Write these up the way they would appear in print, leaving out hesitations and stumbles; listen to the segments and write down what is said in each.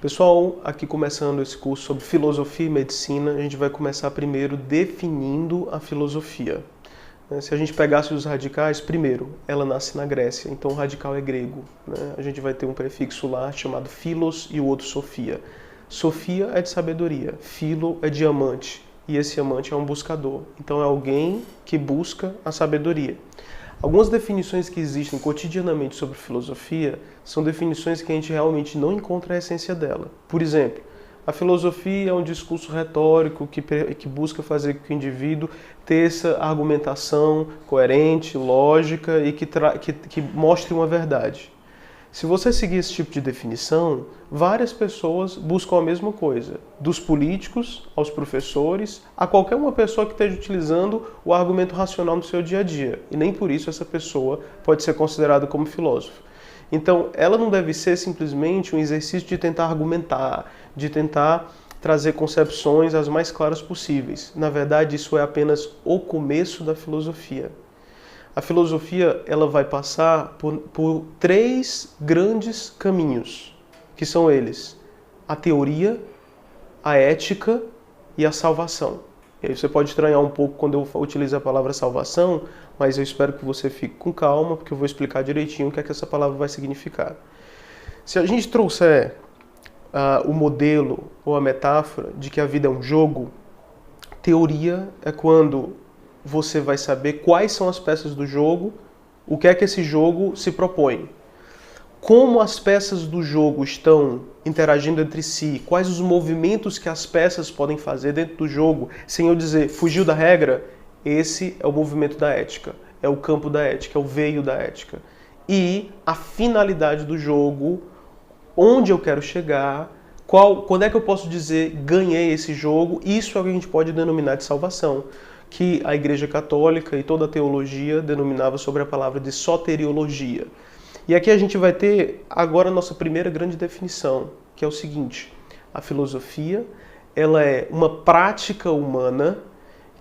Pessoal, aqui começando esse curso sobre filosofia e medicina, a gente vai começar primeiro definindo a filosofia. Se a gente pegasse os radicais, primeiro, ela nasce na Grécia, então o radical é grego. A gente vai ter um prefixo lá chamado philos e o outro sofia. Sofia é de sabedoria, philo é de amante, e esse amante é um buscador. Então é alguém que busca a sabedoria. Algumas definições que existem cotidianamente sobre filosofia são definições que a gente realmente não encontra a essência dela. Por exemplo, a filosofia é um discurso retórico que busca fazer com que o indivíduo tenha essa argumentação coerente, lógica e que mostre uma verdade. Se você seguir esse tipo de definição, várias pessoas buscam a mesma coisa, dos políticos aos professores, a qualquer uma pessoa que esteja utilizando o argumento racional no seu dia a dia. E nem por isso essa pessoa pode ser considerada como filósofo. Então, ela não deve ser simplesmente um exercício de tentar argumentar, de tentar trazer concepções as mais claras possíveis. Na verdade, isso é apenas o começo da filosofia. A filosofia ela vai passar por três grandes caminhos, que são eles: a teoria, a ética e a salvação. E aí você pode estranhar um pouco quando eu utilizo a palavra salvação, mas eu espero que você fique com calma, porque eu vou explicar direitinho o que é que essa palavra vai significar. Se a gente trouxer o modelo ou a metáfora de que a vida é um jogo, teoria é quando você vai saber quais são as peças do jogo, o que é que esse jogo se propõe. Como as peças do jogo estão interagindo entre si, quais os movimentos que as peças podem fazer dentro do jogo, sem eu dizer fugiu da regra, esse é o movimento da ética, é o campo da ética, é o veio da ética. E a finalidade do jogo, onde eu quero chegar, quando é que eu posso dizer ganhei esse jogo, isso é o que a gente pode denominar de salvação, que a Igreja Católica e toda a teologia denominava sobre a palavra de soteriologia. E aqui a gente vai ter agora a nossa primeira grande definição, que é o seguinte: a filosofia ela é uma prática humana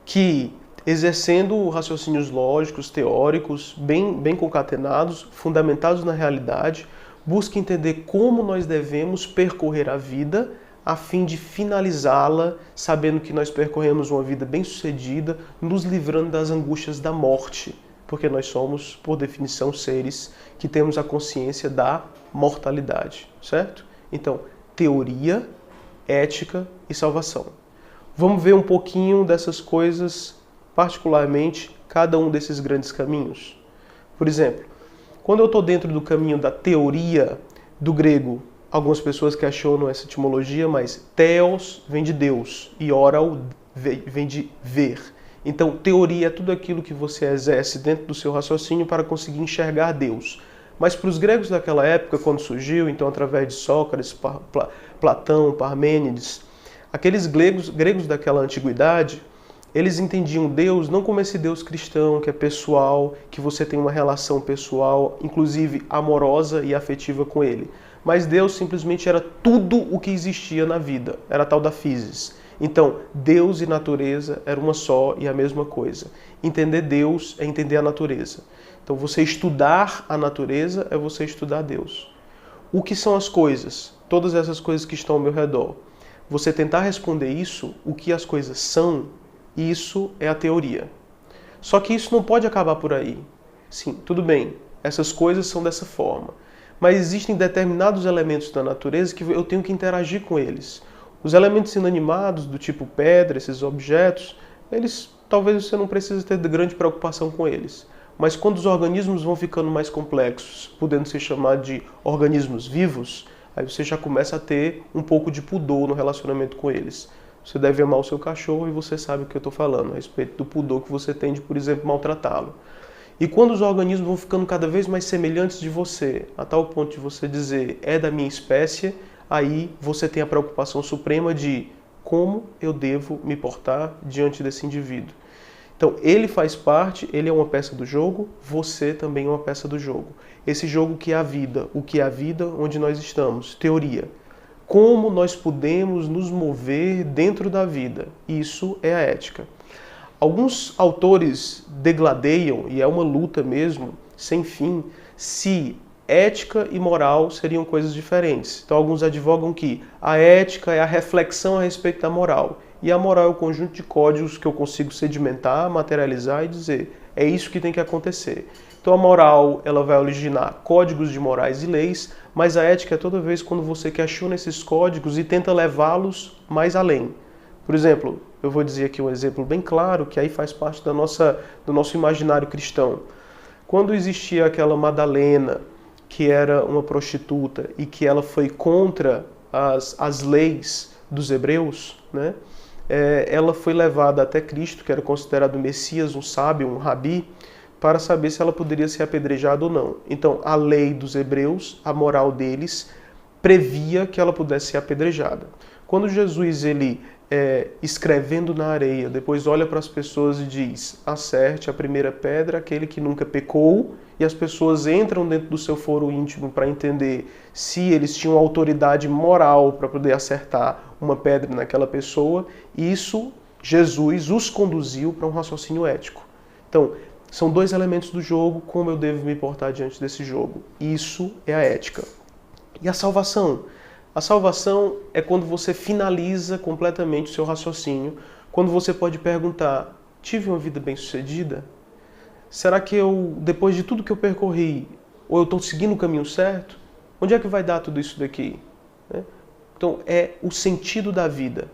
que, exercendo raciocínios lógicos, teóricos, bem concatenados, fundamentados na realidade, busca entender como nós devemos percorrer a vida a fim de finalizá-la, sabendo que nós percorremos uma vida bem-sucedida, nos livrando das angústias da morte, porque nós somos, por definição, seres que temos a consciência da mortalidade, certo? Então, teoria, ética e salvação. Vamos ver um pouquinho dessas coisas, particularmente, cada um desses grandes caminhos. Por exemplo, quando eu estou dentro do caminho da teoria, do grego, algumas pessoas questionam essa etimologia, mas theos vem de Deus e oral vem de ver. Então, teoria é tudo aquilo que você exerce dentro do seu raciocínio para conseguir enxergar Deus. Mas para os gregos daquela época, quando surgiu, então através de Sócrates, Platão, Parmênides, aqueles gregos daquela antiguidade, eles entendiam Deus não como esse Deus cristão, que é pessoal, que você tem uma relação pessoal, inclusive amorosa e afetiva com ele. Mas Deus simplesmente era tudo o que existia na vida, era a tal da physis. Então, Deus e natureza eram uma só e a mesma coisa. Entender Deus é entender a natureza. Então, você estudar a natureza é você estudar Deus. O que são as coisas? Todas essas coisas que estão ao meu redor. Você tentar responder isso, o que as coisas são, isso é a teoria. Só que isso não pode acabar por aí. Sim, tudo bem, essas coisas são dessa forma. Mas existem determinados elementos da natureza que eu tenho que interagir com eles. Os elementos inanimados, do tipo pedra, esses objetos, eles talvez você não precise ter grande preocupação com eles. Mas quando os organismos vão ficando mais complexos, podendo ser chamados de organismos vivos, aí você já começa a ter um pouco de pudor no relacionamento com eles. Você deve amar o seu cachorro e você sabe o que eu estou falando, a respeito do pudor que você tem de, por exemplo, maltratá-lo. E quando os organismos vão ficando cada vez mais semelhantes de você, a tal ponto de você dizer, é da minha espécie, aí você tem a preocupação suprema de como eu devo me portar diante desse indivíduo. Então, ele faz parte, ele é uma peça do jogo, você também é uma peça do jogo. Esse jogo que é a vida, o que é a vida onde nós estamos, teoria. Como nós podemos nos mover dentro da vida, isso é a ética. Alguns autores degladeiam, e é uma luta mesmo, sem fim, se ética e moral seriam coisas diferentes. Então alguns advogam que a ética é a reflexão a respeito da moral. E a moral é o conjunto de códigos que eu consigo sedimentar, materializar e dizer, é isso que tem que acontecer. Então a moral, ela vai originar códigos de morais e leis, mas a ética é toda vez quando você questiona esses códigos e tenta levá-los mais além. Por exemplo, eu vou dizer aqui um exemplo bem claro, que aí faz parte do nosso imaginário cristão. Quando existia aquela Madalena, que era uma prostituta e que ela foi contra as leis dos hebreus, né? Ela foi levada até Cristo, que era considerado o Messias, um sábio, um rabi, para saber se ela poderia ser apedrejada ou não. Então, a lei dos hebreus, a moral deles, previa que ela pudesse ser apedrejada. Quando Jesus, escrevendo na areia, depois olha para as pessoas e diz, acerte a primeira pedra, aquele que nunca pecou, e as pessoas entram dentro do seu foro íntimo para entender se eles tinham autoridade moral para poder acertar uma pedra naquela pessoa, e isso, Jesus os conduziu para um raciocínio ético. Então, são dois elementos do jogo, como eu devo me portar diante desse jogo. Isso é a ética. E a salvação? A salvação é quando você finaliza completamente o seu raciocínio, quando você pode perguntar, tive uma vida bem-sucedida? Será que depois de tudo que eu percorri, ou eu estou seguindo o caminho certo? Onde é que vai dar tudo isso daqui? Então, é o sentido da vida.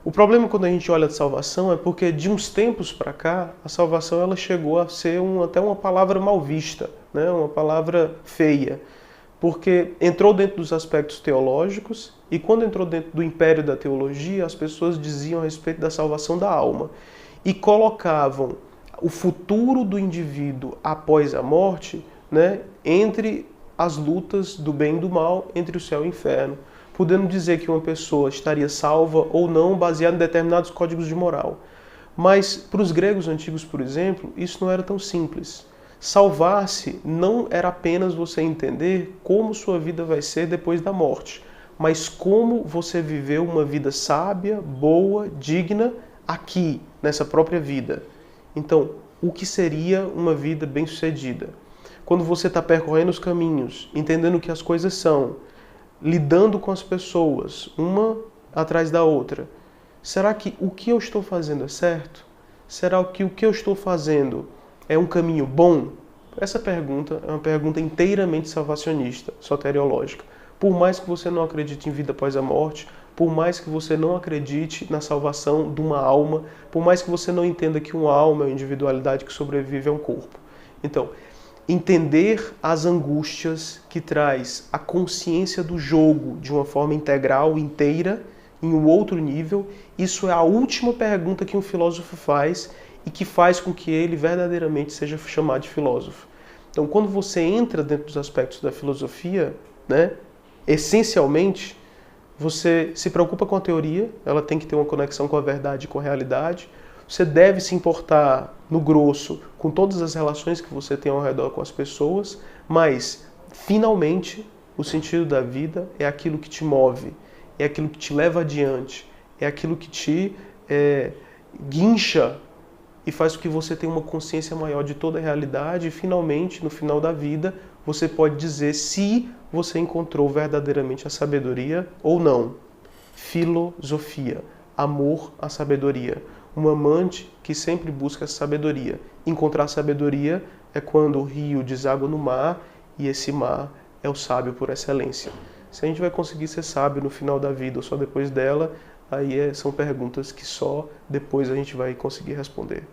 O problema quando a gente olha de salvação é porque de uns tempos para cá, a salvação ela chegou a ser até uma palavra mal vista, né? Uma palavra feia. Porque entrou dentro dos aspectos teológicos e quando entrou dentro do império da teologia, as pessoas diziam a respeito da salvação da alma e colocavam o futuro do indivíduo após a morte, né, entre as lutas do bem e do mal, entre o céu e o inferno, podendo dizer que uma pessoa estaria salva ou não baseado em determinados códigos de moral. Mas para os gregos antigos, por exemplo, isso não era tão simples. Salvar-se não era apenas você entender como sua vida vai ser depois da morte, mas como você viveu uma vida sábia, boa, digna aqui, nessa própria vida. Então, o que seria uma vida bem-sucedida? Quando você está percorrendo os caminhos, entendendo o que as coisas são, lidando com as pessoas, uma atrás da outra, será que o que eu estou fazendo é certo? Será que o que eu estou fazendo é um caminho bom? Essa pergunta é uma pergunta inteiramente salvacionista, soteriológica. Por mais que você não acredite em vida após a morte, por mais que você não acredite na salvação de uma alma, por mais que você não entenda que uma alma é uma individualidade que sobrevive a um corpo. Então, entender as angústias que traz a consciência do jogo de uma forma integral, inteira, em um outro nível, isso é a última pergunta que um filósofo faz e que faz com que ele verdadeiramente seja chamado de filósofo. Então, quando você entra dentro dos aspectos da filosofia, né, essencialmente, você se preocupa com a teoria, ela tem que ter uma conexão com a verdade e com a realidade. Você deve se importar, no grosso, com todas as relações que você tem ao redor com as pessoas, mas, finalmente, o sentido da vida é aquilo que te move, é aquilo que te leva adiante, é aquilo que te guincha e faz com que você tenha uma consciência maior de toda a realidade e, finalmente, no final da vida, você pode dizer se você encontrou verdadeiramente a sabedoria ou não. Filosofia, amor à sabedoria. Um amante que sempre busca a sabedoria. Encontrar sabedoria é quando o rio deságua no mar e esse mar é o sábio por excelência. Se a gente vai conseguir ser sábio no final da vida ou só depois dela, aí são perguntas que só depois a gente vai conseguir responder.